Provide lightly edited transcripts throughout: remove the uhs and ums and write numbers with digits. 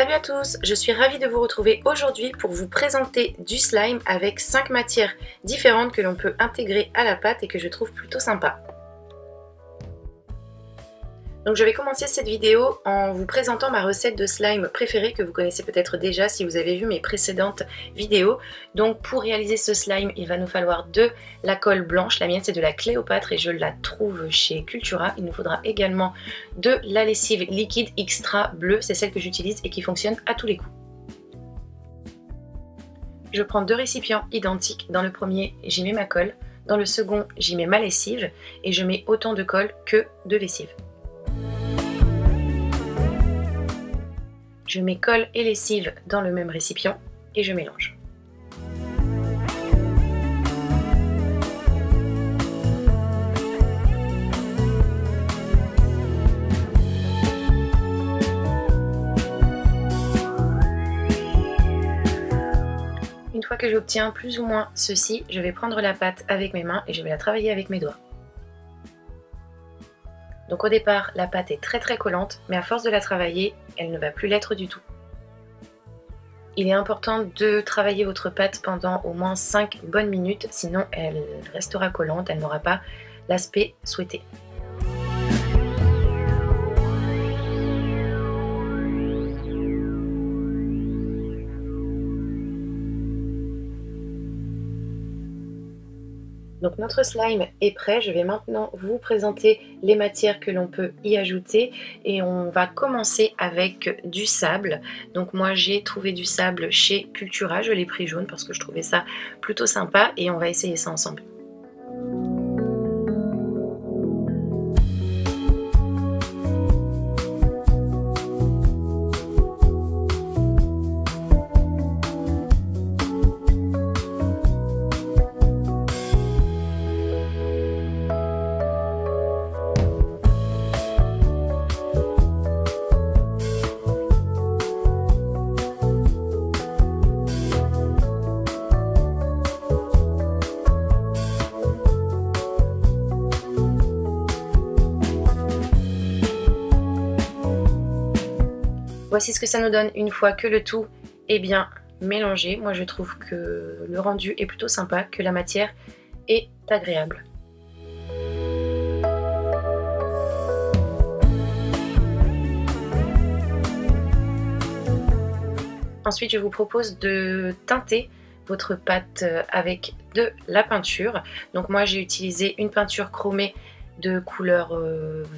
Salut à tous, je suis ravie de vous retrouver aujourd'hui pour vous présenter du slime avec 5 matières différentes que l'on peut intégrer à la pâte et que je trouve plutôt sympa. Donc je vais commencer cette vidéo en vous présentant ma recette de slime préférée que vous connaissez peut-être déjà si vous avez vu mes précédentes vidéos. Donc pour réaliser ce slime, il va nous falloir de la colle blanche, la mienne c'est de la Cléopâtre et je la trouve chez Cultura. Il nous faudra également de la lessive liquide extra bleue, c'est celle que j'utilise et qui fonctionne à tous les coups. Je prends 2 récipients identiques, dans le premier j'y mets ma colle, dans le second j'y mets ma lessive et je mets autant de colle que de lessive. Je mets colle et lessive dans le même récipient et je mélange. Une fois que j'obtiens plus ou moins ceci, je vais prendre la pâte avec mes mains et je vais la travailler avec mes doigts. Donc au départ, la pâte est très collante, mais à force de la travailler, elle ne va plus l'être du tout. Il est important de travailler votre pâte pendant au moins 5 bonnes minutes, sinon elle restera collante, elle n'aura pas l'aspect souhaité. Donc notre slime est prêt, je vais maintenant vous présenter les matières que l'on peut y ajouter et on va commencer avec du sable. Donc moi j'ai trouvé du sable chez Cultura, je l'ai pris jaune parce que je trouvais ça plutôt sympa et on va essayer ça ensemble. Voici ce que ça nous donne une fois que le tout est bien mélangé. Moi je trouve que le rendu est plutôt sympa, que la matière est agréable. Ensuite je vous propose de teinter votre pâte avec de la peinture. Donc moi j'ai utilisé une peinture chromée de couleur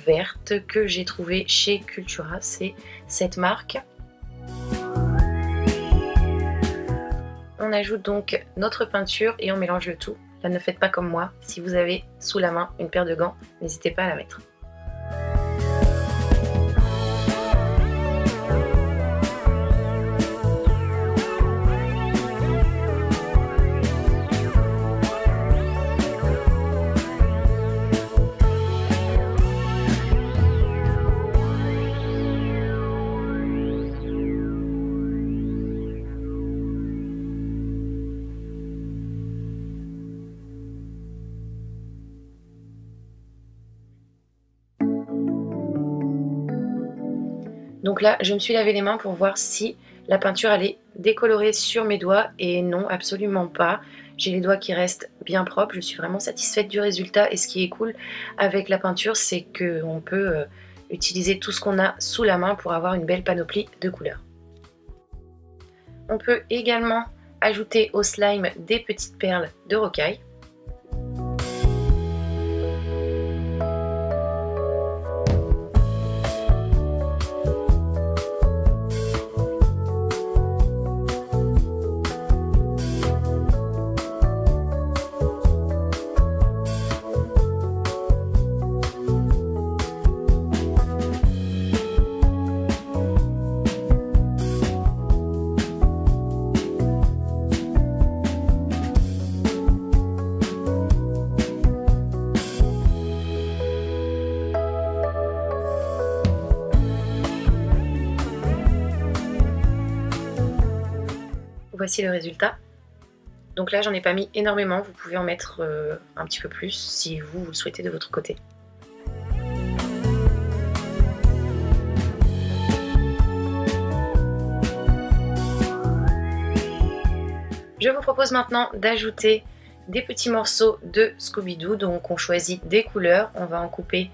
verte que j'ai trouvé chez Cultura, c'est cette marque. On ajoute donc notre peinture et on mélange le tout. Là ne faites pas comme moi, si vous avez sous la main une paire de gants, n'hésitez pas à la mettre. Donc là, je me suis lavé les mains pour voir si la peinture allait décolorer sur mes doigts et non, absolument pas. J'ai les doigts qui restent bien propres, je suis vraiment satisfaite du résultat et ce qui est cool avec la peinture, c'est qu'on peut utiliser tout ce qu'on a sous la main pour avoir une belle panoplie de couleurs. On peut également ajouter au slime des petites perles de rocaille. Voici le résultat. Donc là j'en ai pas mis énormément, vous pouvez en mettre un petit peu plus si vous le souhaitez de votre côté. Je vous propose maintenant d'ajouter des petits morceaux de Scooby-Doo. Donc on choisit des couleurs, on va en couper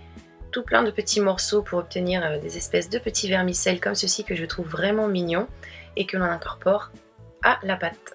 tout plein de petits morceaux pour obtenir des espèces de petits vermicelles comme ceci que je trouve vraiment mignon et que l'on incorpore à la pâte.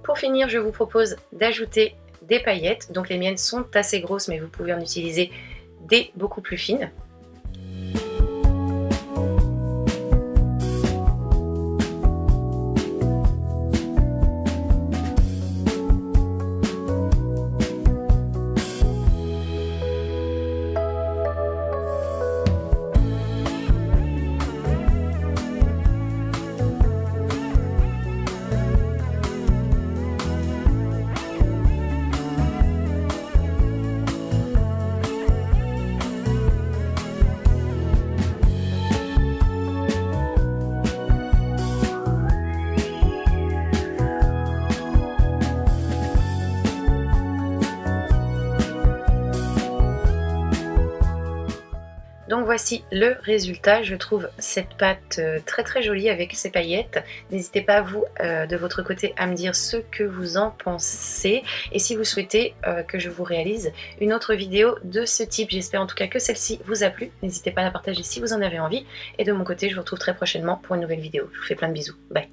Pour finir, je vous propose d'ajouter des paillettes. Donc les miennes sont assez grosses, mais vous pouvez en utiliser des beaucoup plus fines. Donc voici le résultat, je trouve cette pâte très jolie avec ces paillettes. N'hésitez pas vous de votre côté à me dire ce que vous en pensez et si vous souhaitez que je vous réalise une autre vidéo de ce type. J'espère en tout cas que celle-ci vous a plu, n'hésitez pas à la partager si vous en avez envie et de mon côté je vous retrouve très prochainement pour une nouvelle vidéo. Je vous fais plein de bisous, bye.